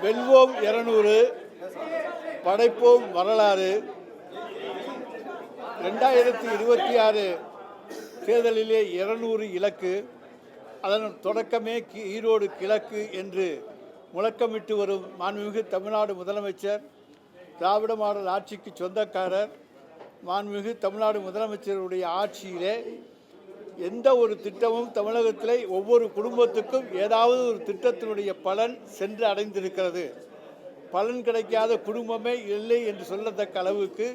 வெல்வோம் 200, படைப்போம் வரலாறு. 2026 தேர்தலிலே 200 இலக்கு. அதன் தொடக்கமே ஈரோடு கிழக்கு என்று முழக்கமிட்டு வரும் மாண்புமிகு தமிழ்நாடு முதலமைச்சர், திராவிட மாடல் ஆட்சிக்கு சொந்தக்காரர், மாண்புமிகு தமிழ்நாடு முதலமைச்சருடைய ஆட்சியிலே எந்த ஒரு திட்டமும் தமிழகத்திலே ஒவ்வொரு குடும்பத்துக்கும் ஏதாவது ஒரு திட்டத்தினுடைய பலன் சென்று அடைந்திருக்கிறது. பலன் கிடைக்காத குடும்பமே இல்லை என்று சொல்லத்தக்க அளவுக்கு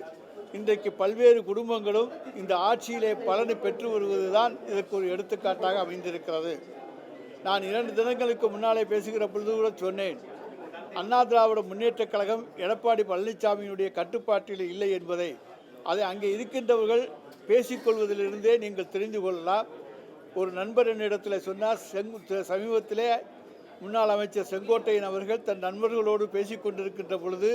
இன்றைக்கு பல்வேறு குடும்பங்களும் இந்த ஆட்சியிலே பலனை பெற்று வருவதுதான் இதற்கு ஒரு எடுத்துக்காட்டாக அமைந்திருக்கிறது. நான் 2 தினங்களுக்கு முன்னாலே பேசுகிற பொழுது கூட சொன்னேன், அண்ணா திராவிட முன்னேற்றக் கழகம் எடப்பாடி பழனிசாமியினுடைய கட்டுப்பாட்டில் இல்லை என்பதை. அதை அங்கே இருக்கின்றவர்கள் பேசிக்கொள்வதிலிருந்தே நீங்கள் தெரிந்து கொள்ளலாம். ஒரு நண்பர் என்னிடத்தில் சொன்னார், சமீபத்திலே முன்னாள் அமைச்சர் செங்கோட்டையன் அவர்கள் தன் நண்பர்களோடு பேசிக்கொண்டிருக்கின்ற பொழுது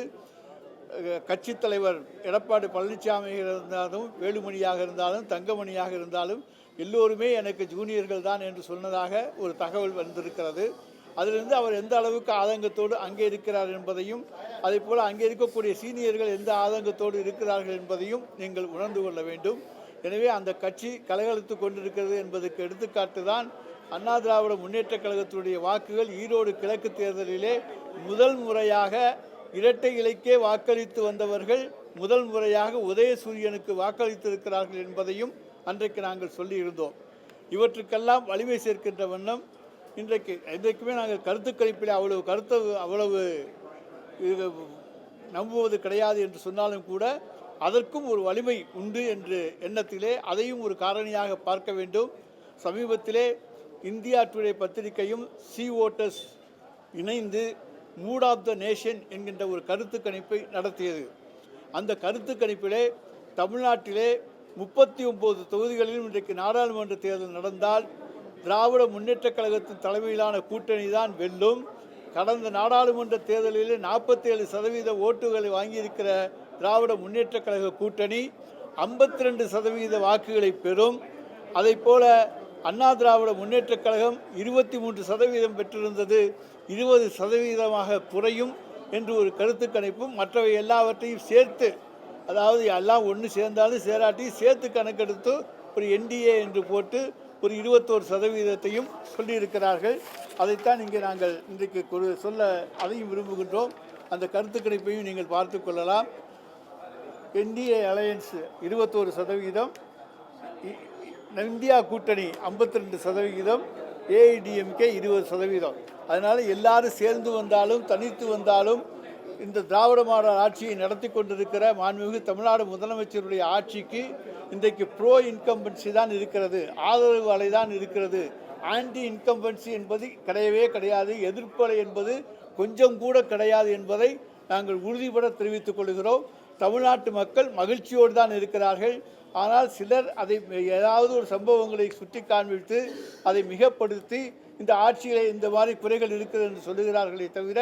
கட்சித் தலைவர் எடப்பாடி பழனிசாமி இருந்தாலும், வேலுமணியாக இருந்தாலும், தங்கமணியாக இருந்தாலும் எல்லோருமே எனக்கு ஜூனியர்கள் தான் என்று சொன்னதாக ஒரு தகவல் வந்திருக்கிறது. அதிலிருந்து அவர் எந்த அளவுக்கு ஆதங்கத்தோடு அங்கே இருக்கிறார் என்பதையும், அதே போல் அங்கே இருக்கக்கூடிய சீனியர்கள் எந்த ஆதங்கத்தோடு இருக்கிறார்கள் என்பதையும் நீங்கள் உணர்ந்து கொள்ள வேண்டும். எனவே அந்த கட்சி கலகலத்து கொண்டிருக்கிறது என்பதற்கு எடுத்துக்காட்டு தான் அண்ணா திராவிட முன்னேற்றக் கழகத்தினுடைய வாக்குகள் ஈரோடு கிழக்கு தேர்தலிலே முதல் முறையாக இரட்டை இலைக்கே வாக்களித்து வந்தவர்கள் முதல் முறையாக உதயசூரியனுக்கு வாக்களித்திருக்கிறார்கள் என்பதையும் அன்றைக்கு நாங்கள் சொல்லியிருந்தோம். இவற்றுக்கெல்லாம் வலிமை சேர்க்கின்ற வண்ணம் இன்றைக்குமே நாங்கள் கருத்து கணிப்பில் அவ்வளவு நம்புவது கிடையாது என்று சொன்னாலும் கூட அதற்கும் ஒரு வலிமை உண்டு என்று எண்ணத்திலே அதையும் ஒரு காரணியாக பார்க்க வேண்டும். சமீபத்திலே இந்தியா டுடே பத்திரிகையும் சி ஓட்டர்ஸ் இணைந்து மூட் ஆஃப் த நேஷன் என்கின்ற ஒரு கருத்து கணிப்பை நடத்தியது. அந்த கருத்து கணிப்பிலே தமிழ்நாட்டிலே 39 தொகுதிகளிலும் இன்றைக்கு நாடாளுமன்ற தேர்தல் நடந்தால் திராவிட முன்னேற்றக் கழகத்தின் தலைமையிலான கூட்டணி தான் வெல்லும். கடந்த நாடாளுமன்ற தேர்தலில் 47% ஓட்டுகளை வாங்கியிருக்கிற திராவிட முன்னேற்றக் கழக கூட்டணி 52% வாக்குகளை பெறும். அதை போல அண்ணா திராவிட முன்னேற்றக் கழகம் 23% பெற்றிருந்தது 20% குறையும் என்று ஒரு கருத்து கணிப்பும் மற்றவை எல்லாவற்றையும் சேர்த்து, அதாவது எல்லாம் ஒன்று சேர்ந்தாலும் சேராட்டியும் சேர்த்து கணக்கெடுத்து ஒரு என்டிஏ என்று போட்டு ஒரு 21% சொல்லியிருக்கிறார்கள். அதைத்தான் இங்கே நாங்கள் இன்றைக்கு சொல்ல அதையும் விரும்புகின்றோம். அந்த கருத்து கணிப்பையும் நீங்கள் பார்த்து கொள்ளலாம். என்டிஏ அலையன்ஸ் 21%, இந்தியா கூட்டணி 52%, ஏஐடிஎம்கே 20%. அதனால் எல்லாரும் சேர்ந்து வந்தாலும் தனித்து வந்தாலும் இந்த திராவிட மாடல் ஆட்சியை நடத்தி கொண்டிருக்கிற மாண்புமிகு தமிழ்நாடு முதலமைச்சருடைய ஆட்சிக்கு இன்றைக்கு ப்ரோ இன்கம்பன்சி தான் இருக்கிறது, ஆதரவு அலை தான் இருக்கிறது. ஆன்டி இன்கம்பன்சி என்பது கிடையவே கிடையாது, எதிர்ப்பு அலை என்பது கொஞ்சம் கூட கிடையாது என்பதை நாங்கள் உறுதிபட தெரிவித்துக் கொள்கிறோம். தமிழ்நாட்டு மக்கள் மகிழ்ச்சியோடு தான் இருக்கிறார்கள். ஆனால் சிலர் அதை ஏதாவது ஒரு சம்பவங்களை சுட்டி காண்பித்து அதை மிகப்படுத்தி இந்த ஆட்சியிலே இந்த மாதிரி குறைகள் இருக்கிறது என்று சொல்லுகிறார்களே தவிர,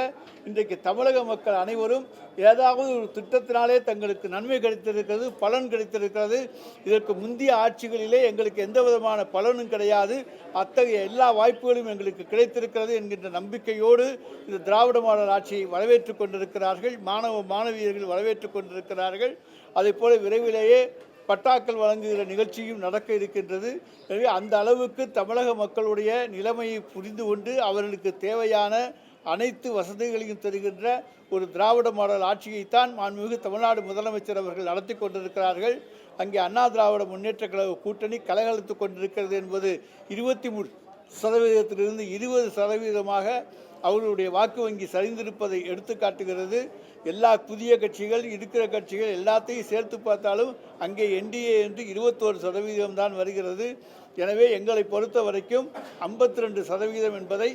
இன்றைக்கு தமிழக மக்கள் அனைவரும் ஏதாவது ஒரு திட்டத்தினாலே தங்களுக்கு நன்மை கிடைத்திருக்கிறது, பலன் கிடைத்திருக்கிறது. இதற்கு முந்தைய ஆட்சிகளிலே எங்களுக்கு எந்த விதமான பலனும் கிடையாது, அத்தகைய எல்லா வாய்ப்புகளும் எங்களுக்கு கிடைத்திருக்கிறது என்கின்ற நம்பிக்கையோடு இந்த திராவிட மாடல் ஆட்சியை வரவேற்றுக் கொண்டிருக்கிறார்கள். மாணவியர்கள் வரவேற்றுக் கொண்டிருக்கிறார்கள். அதே போல விரைவிலேயே பட்டாக்கள் வழங்குகிற நிகழ்ச்சியும் நடக்க இருக்கின்றது. எனவே அந்த அளவுக்கு தமிழக மக்களுடைய நிலைமையை புரிந்து கொண்டு அவர்களுக்கு தேவையான அனைத்து வசதிகளையும் தருகின்ற ஒரு திராவிட மாடல் ஆட்சியைத்தான் மாண்புமிகு தமிழ்நாடு முதலமைச்சர் அவர்கள் நடத்தி கொண்டிருக்கிறார்கள். அங்கே அண்ணா திராவிட முன்னேற்றக் கழக கூட்டணி கலகலத்து கொண்டிருக்கிறது என்பது 23%லிருந்து 20% அவர்களுடைய வாக்கு வங்கி சரிந்திருப்பதை எடுத்து காட்டுகிறது. எல்லா புதிய கட்சிகள் இருக்கிற கட்சிகள் எல்லாத்தையும் சேர்த்து பார்த்தாலும் அங்கே என்டிஏ என்று 21% தான் வருகிறது. எனவே எங்களை பொறுத்த வரைக்கும் 52% என்பதை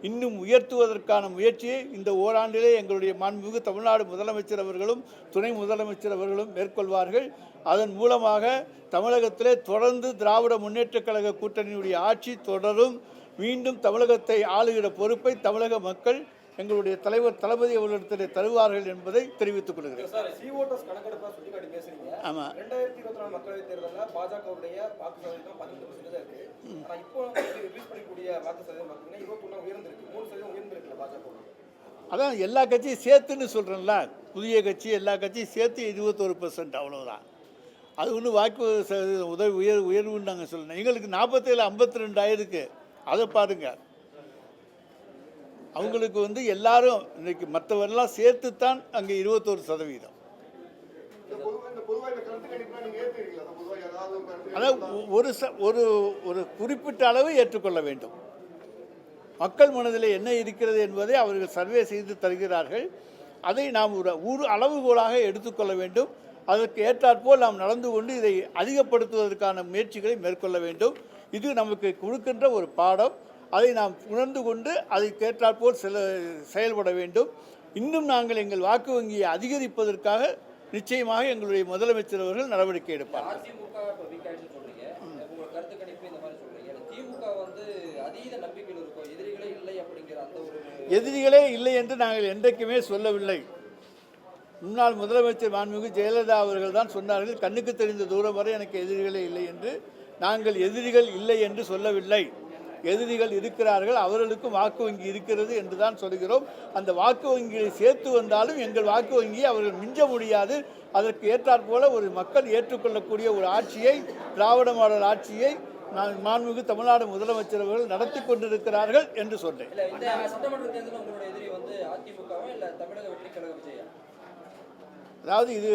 இன்னும் உயர்த்துவதற்கான முயற்சியை இந்த ஓராண்டிலே எங்களுடைய மாண்புமிகு தமிழ்நாடு முதலமைச்சர் அவர்களும் துணை முதலமைச்சர் அவர்களும் மேற்கொள்வார்கள். அதன் மூலமாக தமிழகத்திலே தொடர்ந்து திராவிட முன்னேற்றக் கழக கூட்டணியுடைய ஆட்சி தொடரும். மீண்டும் தமிழகத்தை ஆளுகிற பொறுப்பை தமிழக மக்கள் எங்களுடைய தலைவர் தளபதி அவர்களிடத்தில் தருவார்கள் என்பதை தெரிவித்துக் கொள்கிறேன். ஆமாம், 2024 மக்களவைத் தேர்தலில் பாஜகவுடைய வாக்கு சதவீதம் 15% இருக்கு. ஆனால் இப்போ ரிலீஸ் பண்ணக்கூடிய வாக்கு சதவீதம் பார்த்தீங்கன்னா 21 உயர்ந்திருக்கு, 3% உயர்ந்திருக்குல்ல பாஜக. அதான் எல்லா கட்சியும் சேர்த்துன்னு சொல்கிறேன்ல, புதிய கட்சி எல்லா கட்சியும் சேர்த்து 21% அவ்வளோதான். அது ஒன்றும் வாக்கு உயர்வுன்னு நாங்கள் சொல்லணும். எங்களுக்கு 47 52 ஆயிருக்கு. அதை பாருங்கள். அவங்களுக்கு வந்து எல்லாரும் இன்னைக்கு மற்றவரெல்லாம் சேர்த்து தான் அங்கே 21%. அதாவது ஒரு குறிப்பிட்ட அளவு ஏற்றுக்கொள்ள வேண்டும். மக்கள் மனதில் என்ன இருக்கிறது என்பதை அவர்கள் சர்வே செய்து தருகிறார்கள். அதை நாம் ஒரு அளவுகோலாக எடுத்துக்கொள்ள வேண்டும். அதற்கு ஏற்றாற்போல் நாம் நடந்து கொண்டு இதை அதிகப்படுத்துவதற்கான முயற்சிகளை மேற்கொள்ள வேண்டும். இது நமக்கு கொடுக்கின்ற ஒரு பாடம். அதை நாம் உணர்ந்து கொண்டு அதற்கேற்றாற்போல் செயல்பட வேண்டும். இன்னும் நாங்கள் எங்கள் வாக்கு வங்கியை அதிகரிப்பதற்காக நிச்சயமாக எங்களுடைய முதலமைச்சர் அவர்கள் நடவடிக்கை எடுப்பார். எதிரிகளே இல்லை என்று நாங்கள் என்றைக்குமே சொல்லவில்லை. முன்னாள் முதலமைச்சர் மாண்புமிகு ஜெயலலிதா அவர்கள் தான் சொன்னார்கள், கண்ணுக்கு தெரிந்த தூரம் வரை எனக்கு எதிரிகளே இல்லை என்று. நாங்கள் எதிரிகள் இல்லை என்று சொல்லவில்லை. எதிரிகள் இருக்கிறார்கள், அவர்களுக்கும் வாக்கு வங்கி இருக்கிறது என்று தான் சொல்கிறோம். அந்த வாக்கு வங்கியை சேர்த்து வந்தாலும் எங்கள் வாக்கு வங்கியை அவர்கள் மிஞ்ச முடியாது. அதற்கு ஏற்றாற்போல ஒரு மக்கள் ஏற்றுக்கொள்ளக்கூடிய ஒரு ஆட்சியை, திராவிட மாடல் ஆட்சியை மாண்புமிகு தமிழ்நாடு முதலமைச்சர் அவர்கள் நடத்தி கொண்டிருக்கிறார்கள் என்று சொன்னேன். அதாவது இது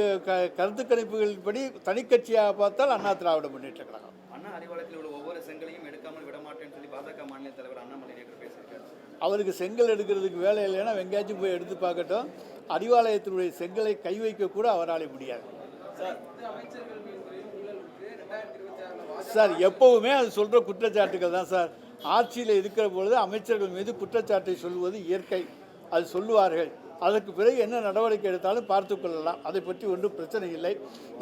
கருத்து கணிப்புகளின்படி தனிக்கட்சியாக பார்த்தால் அண்ணா திராவிட முன்னேற்ற கழகம். அண்ணா அறிவாலயத்தில் உள்ள ஒவ்வொரு செங்கலையும் எடுக்காமல் விடமாட்டேன்னு சொல்லி பாஜக மாநில தலைவர் அண்ணாமலை நேற்று பேசியிருக்காரு. அவருக்கு செங்கல் எடுக்கிறதுக்கு வேலை இல்லைன்னா வெங்காயச்சும் போய் எடுத்து பார்க்கட்டும். அறிவாலயத்தினுடைய செங்கலை கை வைக்க கூட அவரால் முடியாது. சார் எப்போவுமே அது சொல்கிற குற்றச்சாட்டுகள் தான் சார். ஆட்சியில் இருக்கிற பொழுது அமைச்சர்கள் மீது குற்றச்சாட்டை சொல்வது இயற்கை. அது சொல்லுவார்கள். அதற்கு பிறகு என்ன நடவடிக்கை எடுத்தாலும் பார்த்து கொள்ளலாம். அதை பற்றி ஒன்றும் பிரச்சனை இல்லை.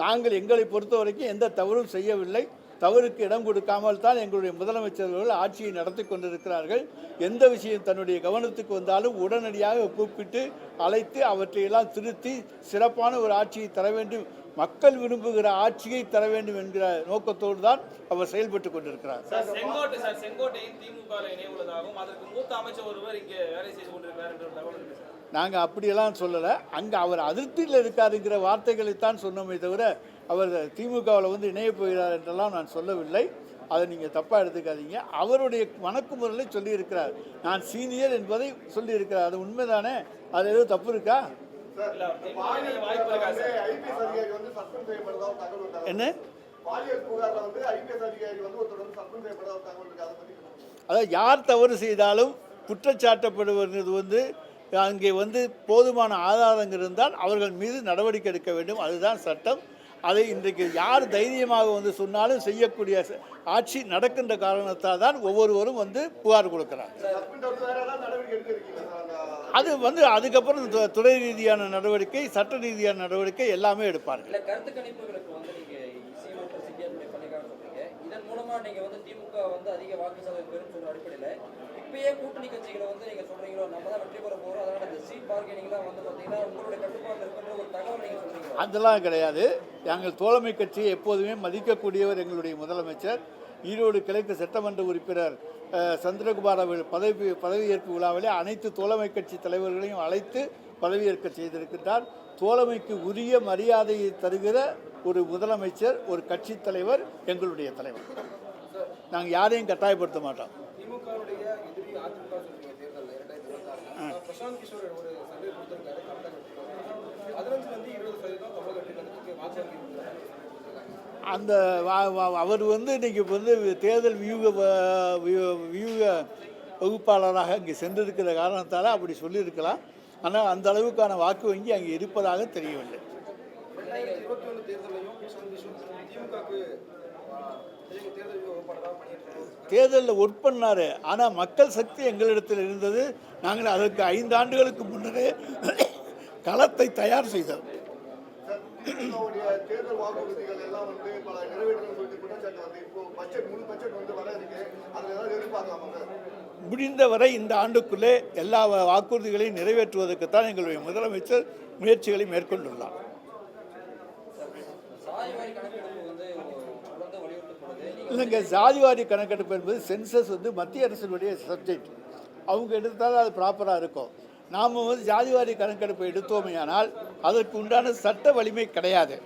நாங்கள் எங்களை பொறுத்த வரைக்கும் எந்த தவறும் செய்யவில்லை. தவறுக்கு இடம் கொடுக்காமல் தான் எங்களுடைய முதலமைச்சர்கள் ஆட்சியை நடத்தி கொண்டிருக்கிறார்கள். எந்த விஷயம் தன்னுடைய கவனத்துக்கு வந்தாலும் உடனடியாக கூப்பிட்டு அழைத்து அவற்றையெல்லாம் திருத்தி சிறப்பான ஒரு ஆட்சியை தர வேண்டும், மக்கள் விரும்புகிற ஆட்சியை தர வேண்டும் என்கிற நோக்கத்தோடு தான் அவர் செயல்பட்டு கொண்டிருக்கிறார். நாங்கள் அப்படியெல்லாம் சொல்லலை. அங்கே அவர் அதிருப்தியில் இருக்காருங்கிற வார்த்தைகளைத்தான் சொன்னோமே தவிர அவர் திமுகவில் வந்து இணைய போகிறார் என்றெல்லாம் நான் சொல்லவில்லை. அதை நீங்கள் தப்பாக எடுத்துக்காதீங்க. அவருடைய வணக்குமுறைகளை சொல்லியிருக்கிறார். நான் சீனியர் என்பதை சொல்லியிருக்கிறார். அது உண்மைதானே? அது எதுவும் தப்பு இருக்கா? என்ன? அதாவது யார் தவறு செய்தாலும் குற்றச்சாட்டப்படுவது வந்து அங்கே வந்து போதுமான ஆதாரங்கள் இருந்தால் அவர்கள் மீது நடவடிக்கை எடுக்க வேண்டும். அதுதான் சட்டம். அதை இன்றைக்கு யார் தைரியமாக வந்து சொன்னாலும் செய்யக்கூடிய ஆட்சி நடக்கின்ற காரணத்தால் தான் ஒவ்வொருவரும் வந்து புகார் கொடுக்கிறார். அது வந்து அதுக்கப்புறம் துறை ரீதியான நடவடிக்கை, சட்ட ரீதியான நடவடிக்கை எல்லாமே எடுப்பார்கள். இதன் மூலமா நீங்க வந்து திமுக வந்து அதிக வாக்கு சதவீதம் பெறும் சொல்ற அடிப்படையில் இப்பயே கூட்டணி கட்சிகளை வந்து நீங்க சொல்றீங்களோ நம்ம தான் வெற்றி பெற போறோம், அதனால இந்த சீட் பார்கெனிங்லாம் வந்து பார்த்தீங்கன்னா உங்களுடைய கட்டுப்பாட்டில் இருக்கின்ற ஒரு தகவல் நீங்க சொல்றீங்க. அதெல்லாம் கிடையாது. நாங்கள் தோழமை கட்சியை எப்போதுமே மதிக்கக்கூடியவர் எங்களுடைய முதலமைச்சர். ஈரோடு கிழக்கு சட்டமன்ற உறுப்பினர் சந்திரகுமார் அவர்கள் பதவியேற்பு விழாவிலே அனைத்து தோழமை கட்சி தலைவர்களையும் அழைத்து பதவியேற்க செய்திருக்கின்றார். தோழமைக்கு உரிய மரியாதையை தருகிற ஒரு முதலமைச்சர், ஒரு கட்சி தலைவர் எங்களுடைய தலைவர். நாங்கள் யாரையும் கட்டாயப்படுத்த மாட்டோம். அந்த அவர் வந்து இன்னைக்கு வந்து தேர்தல் வியூக வகுப்பாளராக இங்கே சென்றிருக்கிற காரணத்தால் அப்படி சொல்லியிருக்கலாம். ஆனால் அந்த அளவுக்கான வாக்கு வங்கி அங்கே இருப்பதாக தெரியவில்லை. தேர்தலில் ஒர்க் பண்ணார். ஆனால் மக்கள் சக்தி எங்களிடத்தில் இருந்தது. நாங்கள் அதற்கு 5 ஆண்டுகளுக்கு முன்னரே களத்தை தயார் செய்தோம். முடிந்தவரை இந்த ஆண்டுக்குள்ளே எல்லா வாக்குறுதிகளையும் நிறைவேற்றுவதற்குத்தான் எங்களுடைய முதலமைச்சர் முயற்சிகளை மேற்கொண்டுள்ளார். இல்லைங்க, ஜாதிவாரி கணக்கெடுப்பு என்பது சென்சஸ் வந்து மத்திய அரசினுடைய சப்ஜெக்ட். அவங்க எடுத்தால் அது ப்ராப்பராக இருக்கும். நாம் வந்து ஜாதிவாரி கணக்கெடுப்பை எடுத்தோமேயானால் அதற்கு உண்டான சட்ட வலிமை கிடையாது.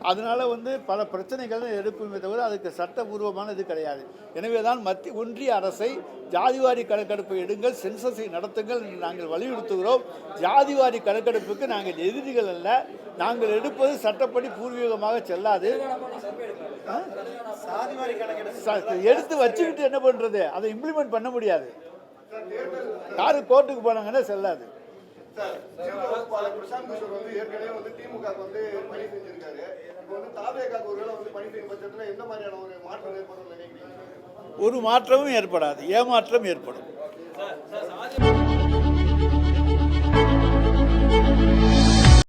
அதனால் வந்து பல பிரச்சனைகள் எடுப்புமே தவிர அதுக்கு சட்டபூர்வமான இது கிடையாது. எனவே தான் மத்திய ஒன்றிய அரசை ஜாதிவாரி கணக்கெடுப்பை எடுங்கள், சென்சஸை நடத்துங்கள் என்று நாங்கள் வலியுறுத்துகிறோம். ஜாதிவாரி கணக்கெடுப்புக்கு நாங்கள் எதிரிகள் அல்ல. நாங்கள் எடுப்பது சட்டப்படி பூர்வீகமாக செல்லாது. எடுத்து வச்சுக்கிட்டு என்ன பண்ணுறது? அதை இம்ப்ளிமெண்ட் பண்ண முடியாது. யாரு கோர்ட்டுக்கு போனாங்கன்னா செல்லாது. ஒரு மாற்றமும் ஏற்படாது, ஏமாற்றம் ஏற்படும்.